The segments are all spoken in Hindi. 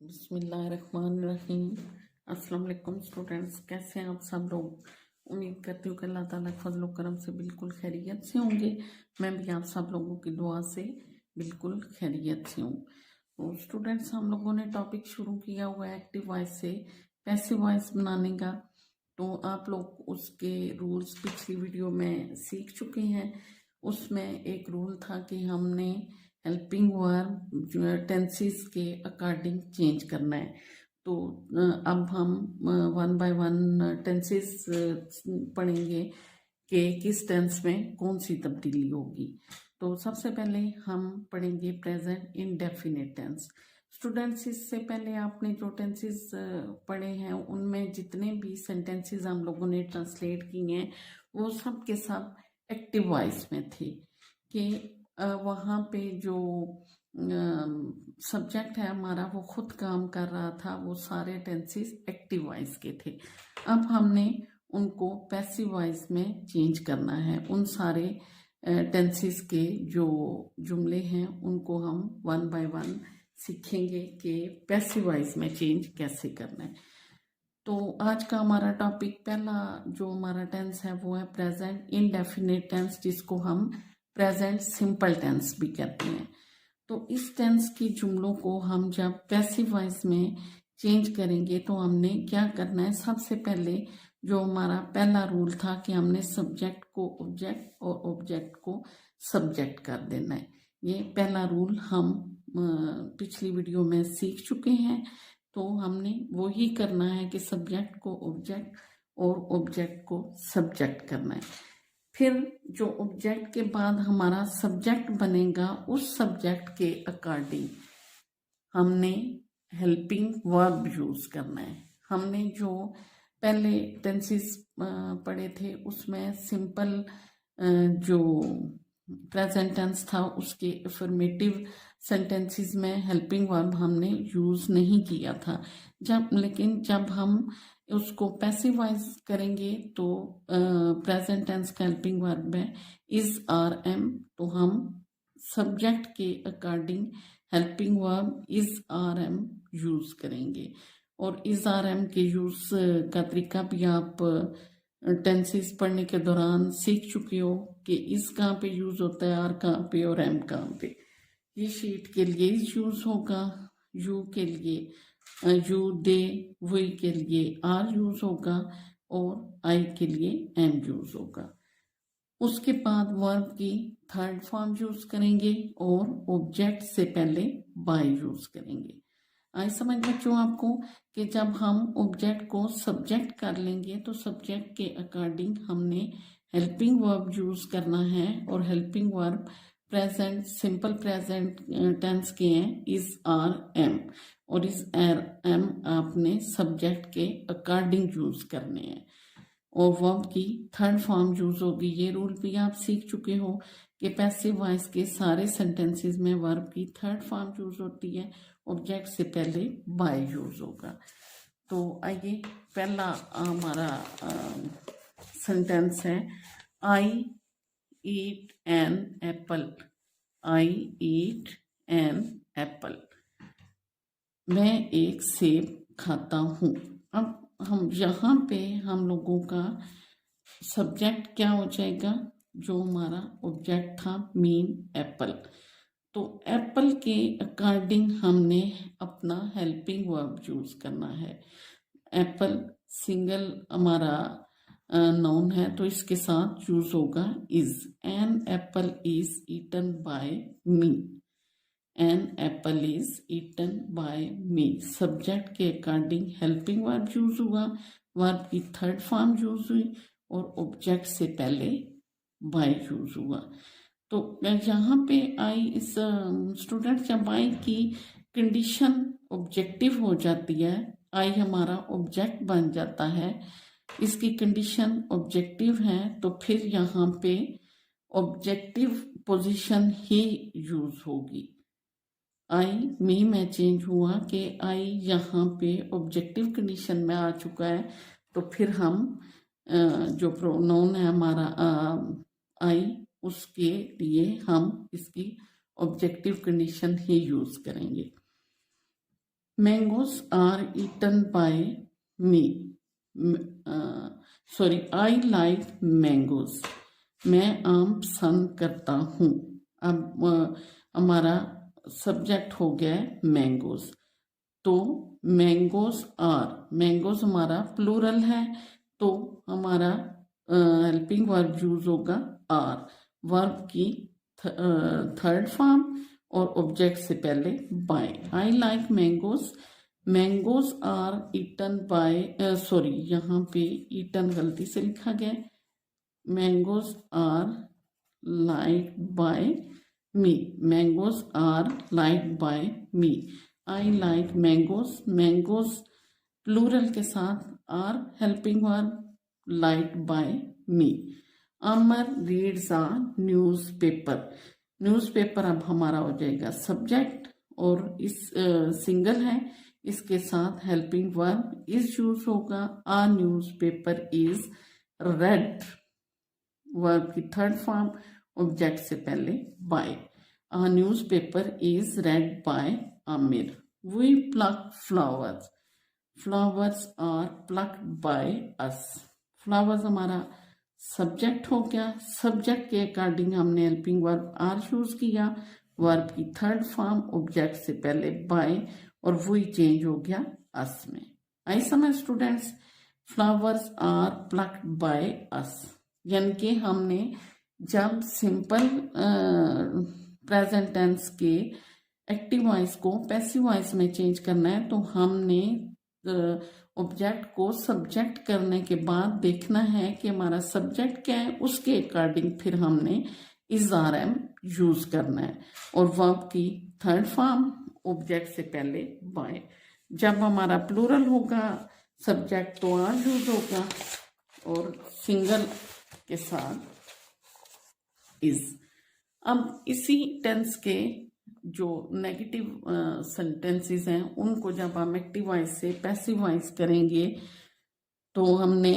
बिस्मिल्लाहिर्रहमानिर्रहीम। अस्सलाम वालेकुम स्टूडेंट्स, कैसे हैं आप सब लोग। उम्मीद करती हूँ कि अल्लाह ताला के फजल करम से बिल्कुल खैरियत से होंगे। मैं भी आप सब लोगों की दुआ से बिल्कुल खैरियत से हूँ। तो स्टूडेंट्स, हम लोगों ने टॉपिक शुरू किया हुआ है एक्टिव वॉइस से पैसिव वॉइस बनाने का। तो आप लोग उसके रूल्स पिछली वीडियो में सीख चुके हैं। उसमें एक रूल था कि हमने हेल्पिंग वर्ब टेंसेस के अकॉर्डिंग चेंज करना है। तो अब हम वन बाय वन टेंसेस पढ़ेंगे कि किस टेंस में कौन सी तब्दीली होगी। तो सबसे पहले हम पढ़ेंगे प्रेजेंट इंडेफिनिट टेंस। स्टूडेंट्स, इससे पहले आपने जो टेंसेस पढ़े हैं उनमें जितने भी सेंटेंसेस हम लोगों ने ट्रांसलेट किए हैं वो सब के सब एक्टिव वॉइस में थे कि वहाँ पे जो सब्जेक्ट है हमारा वो खुद काम कर रहा था। वो सारे टेंसेस एक्टिव वॉइस के थे। अब हमने उनको पैसिव वॉइस में चेंज करना है। उन सारे टेंसेस के जो जुमले हैं उनको हम वन बाय वन सीखेंगे कि पैसिव वॉइस में चेंज कैसे करना है। तो आज का हमारा टॉपिक, पहला जो हमारा टेंस है वो है प्रेजेंट इंडेफिनिट टेंस, जिसको हम प्रेजेंट सिंपल टेंस भी कहते हैं। तो इस टेंस की जुमलों को हम जब पैसिव वॉइस में चेंज करेंगे तो हमने क्या करना है। सबसे पहले जो हमारा पहला रूल था कि हमने सब्जेक्ट को ऑब्जेक्ट और ऑब्जेक्ट को सब्जेक्ट कर देना है। ये पहला रूल हम पिछली वीडियो में सीख चुके हैं। तो हमने वो ही करना है कि सब्जेक्ट को ऑब्जेक्ट और ऑब्जेक्ट को सब्जेक्ट करना है। फिर जो ऑब्जेक्ट के बाद हमारा सब्जेक्ट बनेगा, उस सब्जेक्ट के अकॉर्डिंग हमने हेल्पिंग वर्ब यूज करना है। हमने जो पहले टेंसेस पढ़े थे उसमें सिंपल जो प्रेजेंट टेंस था उसके अफर्मेटिव सेंटेंसेस में हेल्पिंग वर्ब हमने यूज नहीं किया था। लेकिन जब हम उसको पैसिव वॉइस करेंगे तो प्रेजेंट टेंस का हेल्पिंग वर्ब है इज आर एम। तो हम सब्जेक्ट के according helping verb is are am use करेंगे। और इज आर एम के यूज का तरीका भी आप टेंसेस पढ़ने के दौरान सीख चुके हो कि इस कहाँ पे यूज होता है, आर कहाँ पे और एम कहाँ पे। ये शीट के लिए यूज होगा, यू के लिए यू, दे, वी के लिए आर यूज होगा और आई के लिए एम यूज होगा। उसके बाद वर्ब की थर्ड फॉर्म यूज करेंगे और ऑब्जेक्ट से पहले बाय यूज करेंगे। आई समझ बच्चों आपको कि जब हम ऑब्जेक्ट को सब्जेक्ट कर लेंगे तो सब्जेक्ट के अकॉर्डिंग हमने हेल्पिंग वर्ब यूज करना है। और helping verb present simple present tense के हैं इज आर एम। और इज आर एम आपने सब्जेक्ट के अकॉर्डिंग यूज करने हैं। और वर्ब की थर्ड फॉर्म यूज होगी। ये रूल भी आप सीख चुके हो कि पैसिव वॉइस के सारे सेंटेंसेस में वर्ब की थर्ड फॉर्म यूज होती है, ऑब्जेक्ट से पहले बाय यूज होगा। तो आइए, पहला हमारा सेंटेंस है I eat an apple. I eat an apple, मैं एक सेब खाता हूँ। अब हम यहाँ पे हम लोगों का सब्जेक्ट क्या हो जाएगा, जो हमारा ऑब्जेक्ट था मीन एप्पल। तो एप्पल के अकॉर्डिंग हमने अपना हेल्पिंग वर्ब यूज करना है। एप्पल सिंगल हमारा नाउन है तो इसके साथ यूज होगा is. An apple is eaten by me. An apple is eaten by me, subject के अकॉर्डिंग हेल्पिंग वर्ब यूज हुआ, वर्ब की थर्ड फॉर्म यूज हुई और ऑब्जेक्ट से पहले बाय यूज हुआ। तो यहाँ पे आई इस स्टूडेंट, जब आई की कंडीशन ऑब्जेक्टिव हो जाती है, आई हमारा ऑब्जेक्ट बन जाता है, इसकी कंडीशन ऑब्जेक्टिव है, तो फिर यहाँ पे ऑब्जेक्टिव पोजीशन ही यूज होगी। आई मी में चेंज हुआ कि आई यहाँ पे ऑब्जेक्टिव कंडीशन में आ चुका है। तो फिर हम जो प्रोनाउन है हमारा आई, उसके लिए हम इसकी ऑब्जेक्टिव कंडीशन ही यूज करेंगे। Mangoes are eaten by me, sorry, I like mangoes, मैं आम पसंद करता हूँ। अब हमारा सब्जेक्ट हो गया है मैंगोज, तो मैंगोज आर, मैंगोज हमारा प्लूरल है, तो हमारा हेल्पिंग वर्ब यूज होगा आर, वर्ब की थर्ड फॉर्म और ऑब्जेक्ट से पहले by. I like mangoes, mangoes are eaten by, sorry यहाँ पे ईटन गलती से लिखा गया, mangoes are like by me, mangoes are like by me. I like mangoes, mangoes plural के साथ are helping verb, like by me. Amar reads a newspaper, newspaper अब हमारा हो जाएगा सब्जेक्ट और इस सिंगल है, इसके साथ हेल्पिंग वर्ब इज यूज होगा। A newspaper is read, verb की थर्ड फॉर्म, ऑब्जेक्ट से पहले by. A newspaper is read by Aamir. We pluck flowers, flowers are plucked by us, flowers हमारा सब्जेक्ट हो गया, सब्जेक्ट के अकॉर्डिंग हमने हेल्पिंग वर्ब आर यूज किया, वर्ब की थर्ड फॉर्म, ऑब्जेक्ट से पहले बाय, और वही चेंज हो गया अस में। आई समझ students, flowers are plucked by us, यानी कि हमने जब सिंपल प्रेजेंट टेंस के एक्टिव वॉइस को पैसिव वॉइस में चेंज करना है, तो हमने ऑब्जेक्ट को सब्जेक्ट करने के बाद देखना है कि हमारा सब्जेक्ट क्या है, उसके अकॉर्डिंग फिर हमने इज आर एम यूज करना है, और वर्ब की थर्ड फॉर्म, ऑब्जेक्ट से पहले बाय। जब हमारा प्लूरल होगा सब्जेक्ट तो आर यूज होगा और सिंगल के साथ इज। अब इसी टेंस के जो नेगेटिव सेंटेंसेस हैं उनको जब हम एक्टिव वॉइस से पैसिव वॉइस करेंगे, तो हमने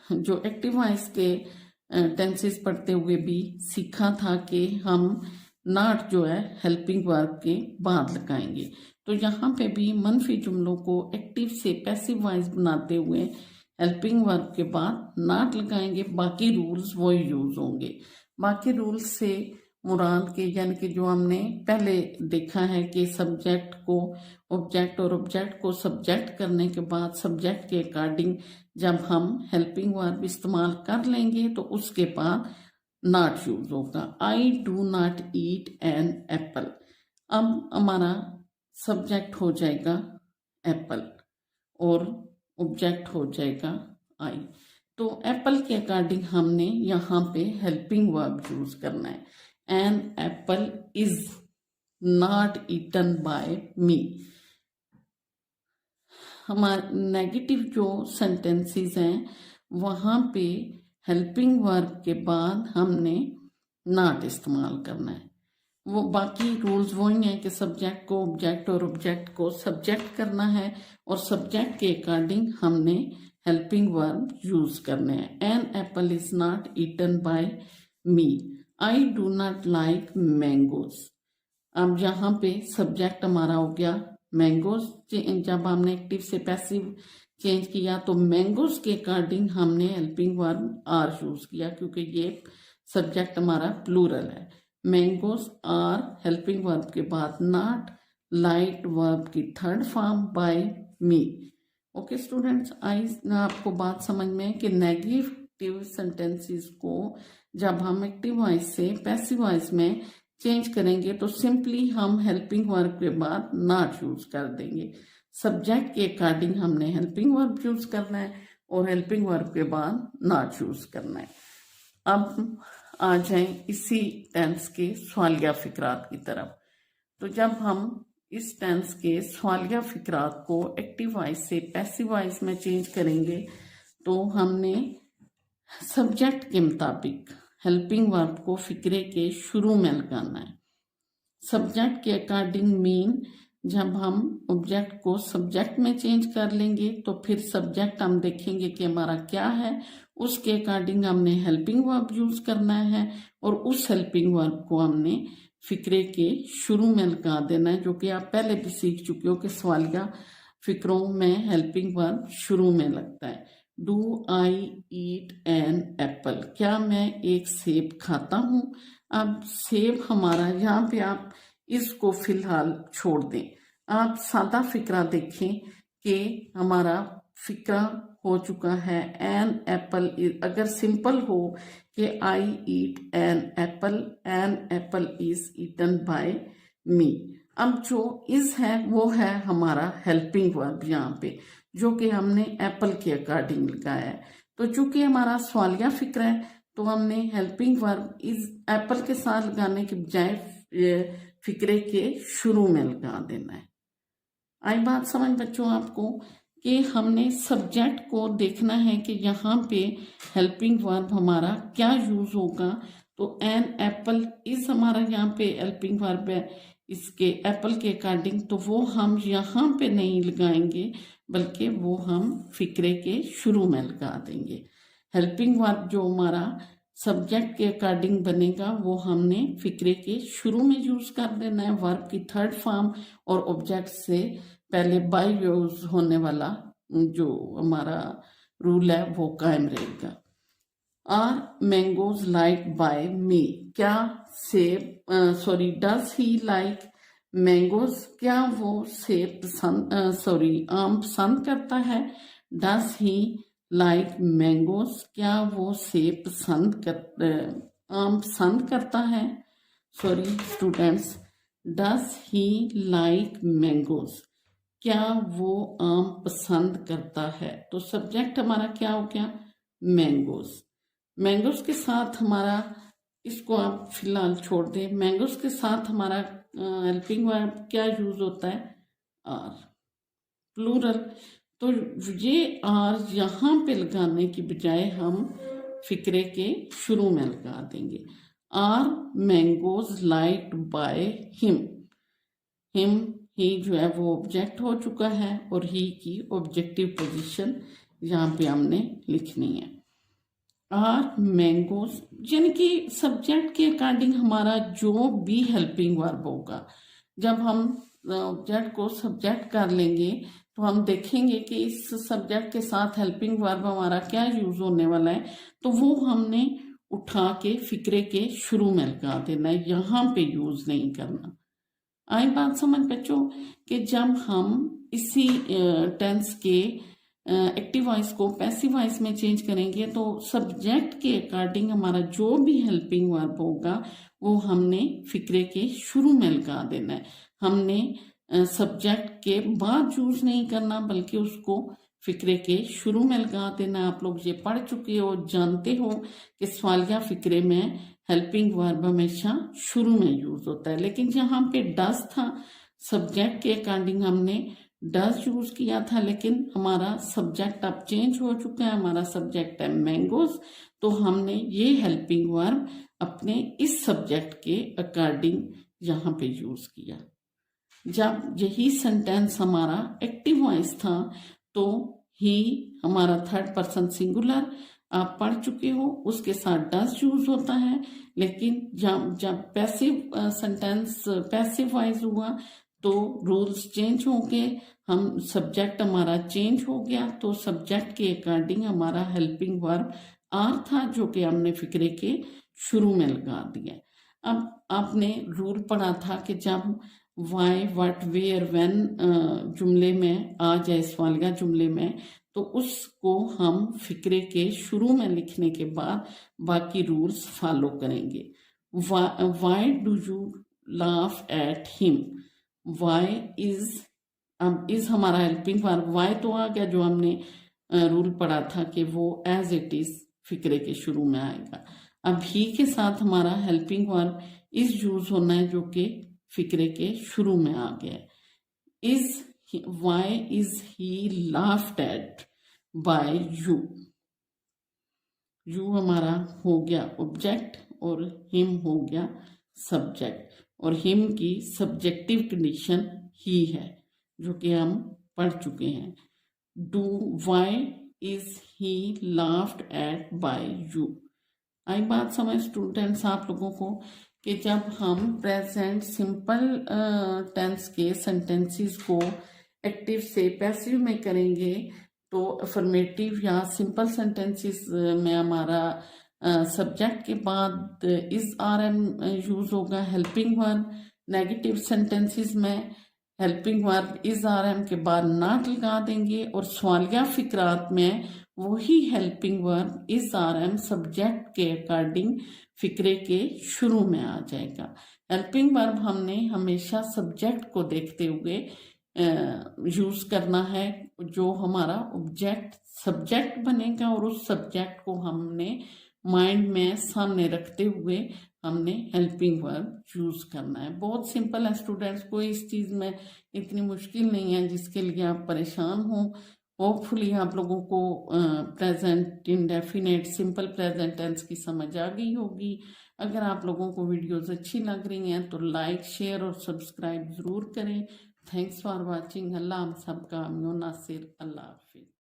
जो एक्टिव वॉइस के टेंसेस पढ़ते हुए भी सीखा था कि हम नॉट जो है हेल्पिंग वर्ब के बाद लगाएंगे, तो यहाँ पे भी मनफी जुमलों को एक्टिव से पैसिव वॉइस बनाते हुए हेल्पिंग वर्ब के बाद नॉट लगाएंगे, बाकी रूल्स वो यूज होंगे। बाकी रूल्स से मुराद के, यानी कि जो हमने पहले देखा है कि सब्जेक्ट को ऑब्जेक्ट और ऑब्जेक्ट को सब्जेक्ट करने के बाद सब्जेक्ट के अकॉर्डिंग जब हम हेल्पिंग वर्ब इस्तेमाल कर लेंगे तो उसके बाद नॉट यूज होगा। आई do not eat an Apple, अब हमारा सब्जेक्ट हो जाएगा एप्पल और ऑब्जेक्ट हो जाएगा आई, तो एप्पल के अकॉर्डिंग हमने यहाँ पे हेल्पिंग वर्ब यूज करना है। An apple is not eaten by me। हमारे नेगेटिव जो सेंटेंसेस हैं वहाँ पे हेल्पिंग वर्ब के बाद हमने नॉट इस्तेमाल करना है। वो बाकी रूल्स वही हैं कि सब्जेक्ट को ऑब्जेक्ट और ऑब्जेक्ट को सब्जेक्ट करना है, और सब्जेक्ट के अकॉर्डिंग हमने हेल्पिंग वर्ब यूज करने हैं। An apple is not eaten by me, I do not like mangoes. अब यहाँ पे सब्जेक्ट हमारा हो गया मैंगोज, जब हमने एक्टिव से पैसिव चेंज किया तो मैंगोज के अकॉर्डिंग हमने हेल्पिंग वर्ब आर यूज किया, क्योंकि ये सब्जेक्ट हमारा प्लूरल है। मैंगोज आर हेल्पिंग वर्ब के बाद नॉट, लाइक वर्ब की थर्ड फॉर्म, बाय मी। ओके स्टूडेंट्स, आई आपको बात समझ में कि नेगेटिव सेंटेंसेस को जब हम एक्टिव वॉइस से पैसिव वॉइस में चेंज करेंगे तो सिंपली हम हेल्पिंग वर्ब के बाद नॉट यूज कर देंगे। सब्जेक्ट के अकॉर्डिंग हमने हेल्पिंग वर्ब यूज करना है और हेल्पिंग वर्ब के बाद नॉट यूज करना है। अब आ जाएं इसी टेंस के सवालिया फिक्रात की तरफ। तो जब हम इस टेंस के सवालिया फिक्रात को एक्टिव वॉइस से पैसिव वॉइस में चेंज करेंगे तो हमने सब्जेक्ट के मुताबिक हेल्पिंग वर्ब को फिक्रे के शुरू में लगाना है। सब्जेक्ट के अकॉर्डिंग मीन जब हम ऑब्जेक्ट को सब्जेक्ट में चेंज कर लेंगे तो फिर सब्जेक्ट हम देखेंगे कि हमारा क्या है, उसके अकॉर्डिंग हमने हेल्पिंग वर्ब यूज करना है और उस हेल्पिंग वर्ब को हमने फिक्रे के शुरू में लगा देना है, जो कि आप पहले भी सीख चुके हो कि सवालिया फिक्रों में हेल्पिंग वर्ब शुरू में लगता है। Do I eat an Apple, क्या मैं एक सेब खाता हूँ। अब सेब हमारा, यहाँ पे आप इसको फिलहाल छोड़ दें, आप सादा फिक्रा देखें कि हमारा फिक्रा हो चुका है एन एप्पल। अगर सिंपल हो कि I eat an apple is eaten by me. अब जो इज है वो है हमारा हेल्पिंग वर्ब यहाँ पे, जो कि हमने एप्पल के अकॉर्डिंग लगाया है। तो चूंकि हमारा सवालिया फिक्रा है तो हमने हेल्पिंग वर्ब इज एप्पल के साथ लगाने के बजाय फिक्रे के शुरू में लगा देना है। आई बात समझ बच्चों आपको कि हमने सब्जेक्ट को देखना है कि यहाँ पे हेल्पिंग वर्ब हमारा क्या यूज होगा। तो एन एप्पल इज हमारा यहाँ पे हेल्पिंग वर्ब है इसके एप्पल के अकॉर्डिंग, तो वो हम यहाँ पे नहीं लगाएंगे बल्कि वो हम फिक्रे के शुरू में लगा देंगे। हेल्पिंग वर्ब जो हमारा सब्जेक्ट के अकॉर्डिंग बनेगा वो हमने फिक्रे के शुरू में यूज कर देना है। वर्ब की थर्ड फॉर्म और ऑब्जेक्ट से पहले बाय यूज होने वाला जो हमारा रूल है वो कायम रहेगा। आर मैंगोज लाइक बाय मी, क्या सेब डज ही लाइक मैंगोज, क्या वो सेब पसंद आम पसंद करता है। डज ही लाइक मैंगोज, क्या वो सेब आम पसंद करता है। Students, does he like mangoes, क्या वो आम पसंद करता है। तो सब्जेक्ट हमारा क्या हो गया, मैंगोज। मैंगोज के साथ हमारा, इसको आप फिलहाल छोड़ दें, मैंगोज के साथ हमारा हेल्पिंग वर्ब क्या यूज होता है, आर, प्लूरल। तो ये आर यहाँ पे लगाने की बजाय हम फिक्रे के शुरू में लगा देंगे। Are mangoes liked by him. Him, he जो है वो ऑब्जेक्ट हो चुका है और ही की ऑब्जेक्टिव पोजीशन यहाँ पे हमने लिखनी है। आर मैंगोज, यानी कि सब्जेक्ट के अकॉर्डिंग हमारा जो भी हेल्पिंग वर्ब होगा, जब हम ऑब्जेक्ट को सब्जेक्ट कर लेंगे तो हम देखेंगे कि इस सब्जेक्ट के साथ हेल्पिंग वर्ब हमारा क्या यूज होने वाला है, तो वो हमने उठा के फिक्रे के शुरू में लगा देना है, यहाँ पे यूज नहीं करना। आई बात समझ बच्चों कि जब हम इसी टेंस के एक्टिव वॉइस को पैसिव वॉइस में चेंज करेंगे तो सब्जेक्ट के अकॉर्डिंग हमारा जो भी हेल्पिंग वर्ब होगा वो हमने फिक्रे के शुरू में लगा देना है। हमने सब्जेक्ट के बाद यूज नहीं करना बल्कि उसको फिक्रे के शुरू में लगा देना। आप लोग ये पढ़ चुके हो, जानते हो कि सवालिया फिक्रे में हेल्पिंग वर्ब हमेशा शुरू में यूज होता है, लेकिन यहाँ पे डज था, सब्जेक्ट के अकॉर्डिंग हमने डज यूज किया था, लेकिन हमारा सब्जेक्ट अब चेंज हो चुका है, हमारा सब्जेक्ट है मैंगोज, तो हमने ये हेल्पिंग वर्ब अपने इस सब्जेक्ट के अकॉर्डिंग यहाँ पे यूज किया। जब यही सेंटेंस हमारा एक्टिव वॉइस था तो ही हमारा थर्ड पर्सन सिंगुलर आप पढ़ चुके हो, उसके साथ डज यूज होता है, लेकिन जब पैसिव सेंटेंस पैसिव वॉइस हुआ तो रूल्स चेंज हो गए, हम सब्जेक्ट हमारा चेंज हो गया, तो सब्जेक्ट के अकॉर्डिंग हमारा हेल्पिंग वर्ब आर था जो कि हमने फिक्रे के शुरू में लगा दिया। अब आपने रूल पढ़ा था कि जब वाई, व्हाट, वेयर, व्हेन जुमले में आ जाए, सवालिया जुमले में, तो उसको हम फिक्रे के शुरू में लिखने के बाद बाकी रूल्स फॉलो करेंगे। Why do you laugh at him, why is, अब इज हमारा हेल्पिंग वर्ब, वाई तो आ गया जो हमने रूल पढ़ा था कि वो एज इट इज फिक्रे के शुरू में आएगा। अब ही के साथ हमारा हेल्पिंग वर्ब इज यूज होना है जो कि फिक्रे के शुरू में आ गया। Is, why is he laughed at by you, you हमारा हो गया ऑब्जेक्ट और हिम हो गया सब्जेक्ट, और हिम की सब्जेक्टिव कंडीशन ही है जो कि हम पढ़ चुके हैं। Do, why is he laughed at by you. आई बात समझ स्टूडेंट्स आप लोगों को कि जब हम प्रेजेंट सिंपल टेंस के सेंटेंसेस को एक्टिव से पैसिव में करेंगे तो अफर्मेटिव या सिंपल सेंटेंसेस में हमारा सब्जेक्ट के बाद इज आर एम यूज होगा हेल्पिंग वर्ब। नेगेटिव सेंटेंसेस में helping verb is are am के बाद नॉट लगा देंगे और सवालिया फिक्रात में वही helping verb is are am subject के अकॉर्डिंग फिक्रे के शुरू में आ जाएगा। हेल्पिंग वर्ब हमने हमेशा सब्जेक्ट को देखते हुए यूज करना है, जो हमारा ऑब्जेक्ट सब्जेक्ट बनेगा और उस सब्जेक्ट को हमने माइंड में सामने रखते हुए हमने हेल्पिंग वर्ब यूज करना है। बहुत सिंपल है स्टूडेंट्स, कोई इस चीज में इतनी मुश्किल नहीं है जिसके लिए आप परेशान हो। होपफुली आप लोगों को present indefinite simple present tense की समझ आ गई होगी। अगर आप लोगों को वीडियोस अच्छी लग रही हैं तो लाइक शेयर और सब्सक्राइब ज़रूर करें। Thanks for watching. अल्लाह हम सबका अमीन नासिर। अल्लाह हाफिज़।